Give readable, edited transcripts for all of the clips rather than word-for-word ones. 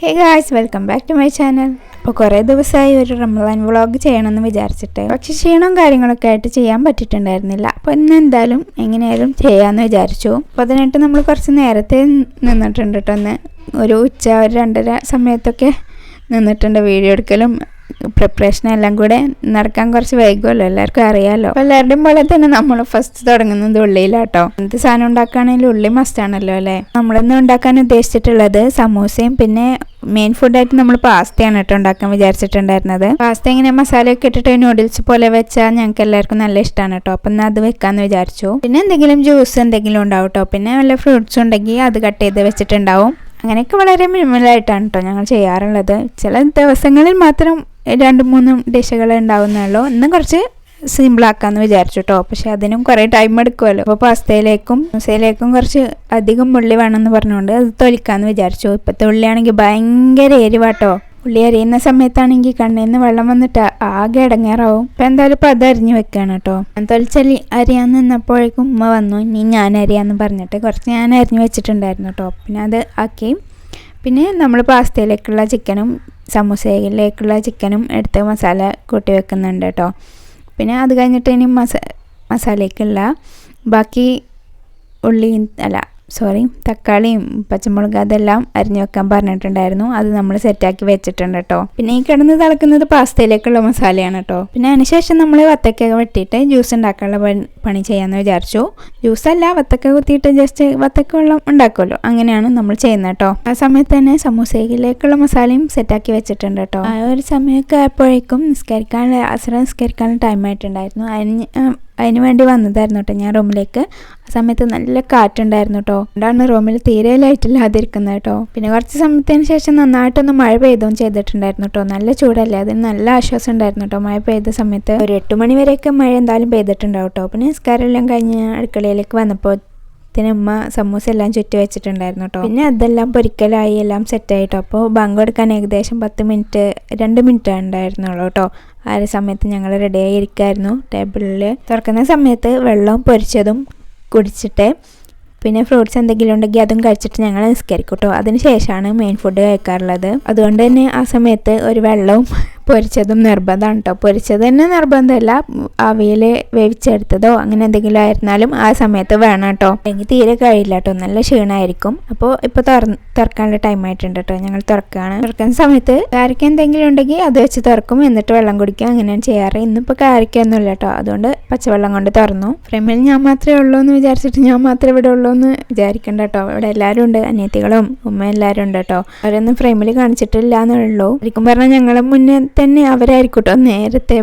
Hey guys, welcome back to my channel. അപ്പോൾ കുറേ ദിവസമായി ഒരു റമദാൻ വ്ളോഗ് ചെയ്യണമെന്ന് വിചാരിച്ചിട്ട്, പക്ഷെ ക്ഷീണവും കാര്യങ്ങളൊക്കെ ആയിട്ട് ചെയ്യാൻ പറ്റിയിട്ടുണ്ടായിരുന്നില്ല. അപ്പോൾ ഇന്ന് എന്തായാലും എങ്ങനെയായാലും ചെയ്യാമെന്ന് വിചാരിച്ചു. അപ്പോൾ അതിനായിട്ട് നമ്മൾ കുറച്ച് നേരത്തെ നിന്നിട്ടുണ്ട് കേട്ടോ. ഒന്ന് ഒരു ഉച്ച 2:30 സമയത്തൊക്കെ നിന്നിട്ടുണ്ട്. വീഡിയോ എടുക്കലും പ്രിപ്പറേഷനും എല്ലാം കൂടെ നടക്കാൻ കുറച്ച് വൈകുമല്ലോ, എല്ലാവർക്കും അറിയാമല്ലോ. അപ്പോൾ എല്ലാവരുടെയും പോലെ തന്നെ നമ്മൾ ഫസ്റ്റ് തുടങ്ങുന്നത് ഉള്ളിയിലാട്ടോ. എന്ത് സാധനം ഉണ്ടാക്കുകയാണെങ്കിലും ഉള്ളി മസ്റ്റാണല്ലോ അല്ലേ. നമ്മളിന്ന് ഉണ്ടാക്കാൻ ഉദ്ദേശിച്ചിട്ടുള്ളത് സമൂസയും പിന്നെ മെയിൻ ഫുഡായിട്ട് നമ്മൾ പാസ്തയാണ് കേട്ടോ ഉണ്ടാക്കാൻ വിചാരിച്ചിട്ടുണ്ടായിരുന്നത്. പാസ്ത ഇങ്ങനെ മസാലയൊക്കെ ഇട്ടിട്ട് നൂഡിൽസ് പോലെ വെച്ചാൽ ഞങ്ങൾക്ക് എല്ലാവർക്കും നല്ല ഇഷ്ടമാണ് കേട്ടോ. അപ്പം എന്നാൽ അത് വെക്കാമെന്ന് വിചാരിച്ചു. പിന്നെ എന്തെങ്കിലും ജ്യൂസ് എന്തെങ്കിലും ഉണ്ടാവും കേട്ടോ. പിന്നെ വല്ല ഫ്രൂട്ട്സ് ഉണ്ടെങ്കിൽ അത് കട്ട് ചെയ്ത് വെച്ചിട്ടുണ്ടാവും. അങ്ങനെയൊക്കെ വളരെ മിനിമലായിട്ടാണ് കേട്ടോ ഞങ്ങൾ ചെയ്യാറുള്ളത്. ചില ദിവസങ്ങളിൽ മാത്രം 2-3 ഡിഷുകൾ ഉണ്ടാവുന്നുള്ളൂ. ഇന്ന് കുറച്ച് സിമ്പിളാക്കാമെന്ന് വിചാരിച്ചു കേട്ടോ. പക്ഷെ അതിനും കുറേ ടൈം എടുക്കുമല്ലോ. അപ്പോൾ പാസ്തയിലേക്കും കുറച്ച് അധികം ഉള്ളി വേണമെന്ന് പറഞ്ഞുകൊണ്ട് അത് തൊലിക്കാമെന്ന് വിചാരിച്ചു. ഇപ്പോഴത്തെ ഉള്ളിയാണെങ്കിൽ ഭയങ്കര എരിവാട്ടോ. ഉള്ളി അരിയുന്ന സമയത്താണെങ്കിൽ കണ്ണിൽ നിന്ന് വെള്ളം വന്നിട്ട് ആകെ ഇടങ്ങേറാവും. അപ്പം എന്തായാലും ഇപ്പം അത് അരിഞ്ഞ് വെക്കുകയാണ് കേട്ടോ. തൊലിച്ചല്ലി അരിയാൻ നിന്നപ്പോഴേക്കും ഉമ്മ വന്നു. ഇനി ഞാൻ അരിയാന്ന് പറഞ്ഞിട്ട് കുറച്ച് ഞാൻ അരിഞ്ഞ് വെച്ചിട്ടുണ്ടായിരുന്നു കേട്ടോ. പിന്നെ അത് ആക്കി പിന്നെ നമ്മൾ പാസ്തയിലേക്കുള്ള ചിക്കനും സമൂസയിലേക്കുള്ള ചിക്കനും എടുത്ത് മസാല കൂട്ടി വെക്കുന്നുണ്ട് കേട്ടോ. പിന്നെ അത് കഴിഞ്ഞിട്ട് ഇനി മസാലയ്ക്കുള്ള ബാക്കി തക്കാളിയും പച്ചമുളക് അതെല്ലാം അരിഞ്ഞു വെക്കാൻ പറഞ്ഞിട്ടുണ്ടായിരുന്നു. അത് നമ്മൾ സെറ്റാക്കി വെച്ചിട്ടുണ്ട് കേട്ടോ. പിന്നെ ഈ കിടന്ന് തിളക്കുന്നത് പാസ്തയിലേക്കുള്ള മസാലയാണ് കേട്ടോ. പിന്നെ അതിനുശേഷം നമ്മൾ വത്തക്ക വെട്ടിയിട്ട് ജ്യൂസ് ഉണ്ടാക്കാനുള്ള പണി ചെയ്യാമെന്ന് വിചാരിച്ചു. ജ്യൂസല്ല, വത്തക്ക കുത്തിയിട്ട് ജസ്റ്റ് വത്തക്ക വെള്ളം ഉണ്ടാക്കുമല്ലോ, അങ്ങനെയാണ് നമ്മൾ ചെയ്യുന്നത് കേട്ടോ. ആ സമയത്ത് തന്നെ സമൂസയിലേക്കുള്ള മസാലയും സെറ്റാക്കി വെച്ചിട്ടുണ്ട് കേട്ടോ. ആ ഒരു സമയമൊക്കെ ആയപ്പോഴേക്കും നിസ്കരിക്കാനുള്ള ടൈം ആയിട്ടുണ്ടായിരുന്നു. അതിന് വേണ്ടി വന്നതായിരുന്നു കേട്ടോ ഞാൻ റൂമിലേക്ക്. ആ സമയത്ത് നല്ല കാറ്റുണ്ടായിരുന്നു കേട്ടോ. അതുകൊണ്ടാണ് റൂമിൽ തീരെ ലൈറ്റില്ലാതിരിക്കുന്നത് കേട്ടോ. പിന്നെ കുറച്ച് സമയത്തിന് ശേഷം നന്നായിട്ടൊന്ന് മഴ പെയ്തും ചെയ്തിട്ടുണ്ടായിരുന്നു കേട്ടോ. നല്ല ചൂടല്ലേ, അതിന് നല്ല ആശ്വാസം ഉണ്ടായിരുന്നു കേട്ടോ. മഴ പെയ്ത സമയത്ത് ഒരു 8 മണി വരെയൊക്കെ മഴ എന്തായാലും പെയ്തിട്ടുണ്ടാവും കേട്ടോ. പിന്നെ നിസ്കാരമെല്ലാം കഴിഞ്ഞ് അടുക്കളയിലേക്ക് വന്നപ്പോൾ ഉമ്മ സമൂസ എല്ലാം ചുറ്റി വെച്ചിട്ടുണ്ടായിരുന്നു കേട്ടോ. പിന്നെ അതെല്ലാം പൊരിക്കലായി എല്ലാം സെറ്റായിട്ടോ. അപ്പോൾ ബാങ്ക് കൊടുക്കാൻ ഏകദേശം 2 മിനിറ്റ് ഉണ്ടായിരുന്നുള്ളൂ കേട്ടോ. ആ ഒരു സമയത്ത് ഞങ്ങൾ റെഡിയായി ഇരിക്കുമായിരുന്നു. ടേബിളിൽ തുറക്കുന്ന സമയത്ത് വെള്ളവും പൊരിച്ചതും കുടിച്ചിട്ട് പിന്നെ ഫ്രൂട്ട്സ് എന്തെങ്കിലും ഉണ്ടെങ്കിൽ അതും കഴിച്ചിട്ട് ഞങ്ങൾ നിസ്കരിക്കും കേട്ടോ. അതിന് ശേഷമാണ് മെയിൻ ഫുഡ് കഴിക്കാറുള്ളത്. അതുകൊണ്ട് തന്നെ ആ സമയത്ത് ഒരു വെള്ളവും പൊരിച്ചതും നിർബന്ധമാണ് കേട്ടോ. പൊരിച്ചത് തന്നെ നിർബന്ധമല്ല, അവിയൽ വേവിച്ചെടുത്തതോ അങ്ങനെ എന്തെങ്കിലും ആയിരുന്നാലും ആ സമയത്ത് വേണം കേട്ടോ. അല്ലെങ്കിൽ തീരെ കഴിയില്ല കേട്ടോ, നല്ല ക്ഷീണമായിരിക്കും. അപ്പോൾ ഇപ്പോൾ തുറക്കാനുള്ള ടൈം ആയിട്ടുണ്ട് കേട്ടോ. ഞങ്ങൾ തുറക്കുന്ന സമയത്ത് കാരക്ക എന്തെങ്കിലും ഉണ്ടെങ്കിൽ അത് വെച്ച് തുറക്കും, എന്നിട്ട് വെള്ളം കുടിക്കും. അങ്ങനെയാണ് ചെയ്യാറ്. ഇന്നിപ്പോൾ കാരക്കൊന്നുമില്ല കേട്ടോ, അതുകൊണ്ട് പച്ചവെള്ളം കൊണ്ട് തുറന്നു. ഫ്രെയിമിൽ ഞാൻ മാത്രമേ ഉള്ളൂ എന്ന് വിചാരിച്ചിട്ട് ഞാൻ മാത്രമേ ഇവിടെ ഉള്ളൂ എന്ന് വിചാരിക്കണ്ട കേട്ടോ. ഇവിടെ എല്ലാവരും ഉണ്ട്, അനിയത്തികളും ഉമ്മ എല്ലാവരും ഉണ്ട് കേട്ടോ. അവരൊന്നും ഫ്രെയിമിൽ കാണിച്ചിട്ടില്ല എന്നുള്ളൂ. ശരിക്കും പറഞ്ഞാൽ ഞങ്ങളെ മുന്നേ തന്നെ അവരായിരിക്കും കേട്ടോ നേരത്തെ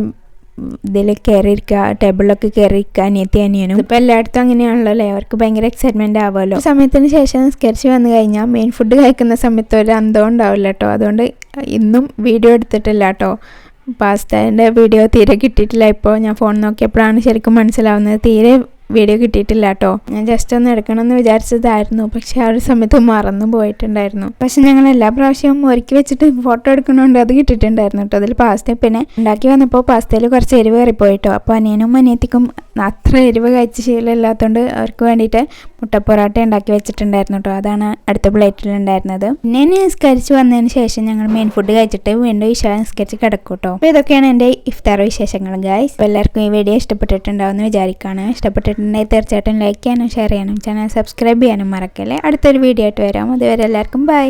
ഇതിൽ കയറിയിരിക്കുക, ടേബിളിലൊക്കെ കയറിയിരിക്കുക, അനിയനും. ഇപ്പം എല്ലായിടത്തും അങ്ങനെയാണല്ലോ അല്ലേ. അവർക്ക് ഭയങ്കര എക്സൈറ്റ്മെന്റ് ആവുമല്ലോ. സമയത്തിന് ശേഷം നിസ്കരിച്ച് വന്നു കഴിഞ്ഞാൽ മെയിൻ ഫുഡ് കഴിക്കുന്ന സമയത്ത് ഒരു അന്തം ഉണ്ടാവില്ല കേട്ടോ. അതുകൊണ്ട് ഇന്നും വീഡിയോ എടുത്തിട്ടില്ല കേട്ടോ. പാസ്തേൻ്റെ വീഡിയോ തീരെ കിട്ടിയിട്ടില്ല. ഇപ്പോൾ ഞാൻ ഫോൺ നോക്കിയപ്പോഴാണ് ശരിക്കും മനസ്സിലാവുന്നത് തീരെ വീഡിയോ കിട്ടിയിട്ടില്ല കേട്ടോ. ഞാൻ ജസ്റ്റ് ഒന്ന് എടുക്കണമെന്ന് വിചാരിച്ചതായിരുന്നു, പക്ഷെ ആ ഒരു സമയത്ത് മറന്നു പോയിട്ടുണ്ടായിരുന്നു. പക്ഷെ ഞങ്ങൾ എല്ലാ പ്രാവശ്യവും ഒരുക്കി വെച്ചിട്ട് ഫോട്ടോ എടുക്കണോണ്ട് അത് കിട്ടിയിട്ടുണ്ടായിരുന്നു കേട്ടോ. അതിൽ പാസ്ത പിന്നെ ഉണ്ടാക്കി വന്നപ്പോൾ പാസ്തയിൽ കുറച്ച് എരിവ് കയറിപ്പോയിട്ടോ. അപ്പോൾ അനിയനും അനിയത്തിക്കും അത്ര എരിവ് കഴിച്ച ശീലമില്ലാത്തതുകൊണ്ട് അവർക്ക് വേണ്ടിയിട്ട് മുട്ട പൊറോട്ട ഉണ്ടാക്കി വെച്ചിട്ടുണ്ടായിരുന്നു കേട്ടോ. അതാണ് അടുത്ത പ്ലേറ്റിലുണ്ടായിരുന്നത്. പിന്നെ നിസ്കരിച്ച് വന്നതിന് ശേഷം ഞങ്ങൾ മെയിൻ ഫുഡ് കഴിച്ചിട്ട് വീണ്ടും ഇശാ നിസ്കരിച്ച് കിടക്കും കേട്ടോ. അപ്പോൾ ഇതൊക്കെയാണ് എൻ്റെ ഇഫ്താർ വിശേഷങ്ങൾ ഗൈസ്. അപ്പോൾ എല്ലാവർക്കും ഈ വീഡിയോ ഇഷ്ടപ്പെട്ടിട്ടുണ്ടാവുമെന്ന് വിചാരിക്കുകയാണ്. ഇഷ്ടപ്പെട്ടിട്ടുണ്ടെങ്കിൽ തീർച്ചയായിട്ടും ലൈക്ക് ചെയ്യാനും ഷെയർ ചെയ്യാനും ചാനൽ സബ്സ്ക്രൈബ് ചെയ്യാനും മറക്കല്ലേ. അടുത്തൊരു വീഡിയോ ആയിട്ട് വരാം. അതുവരെ എല്ലാവർക്കും ബൈ.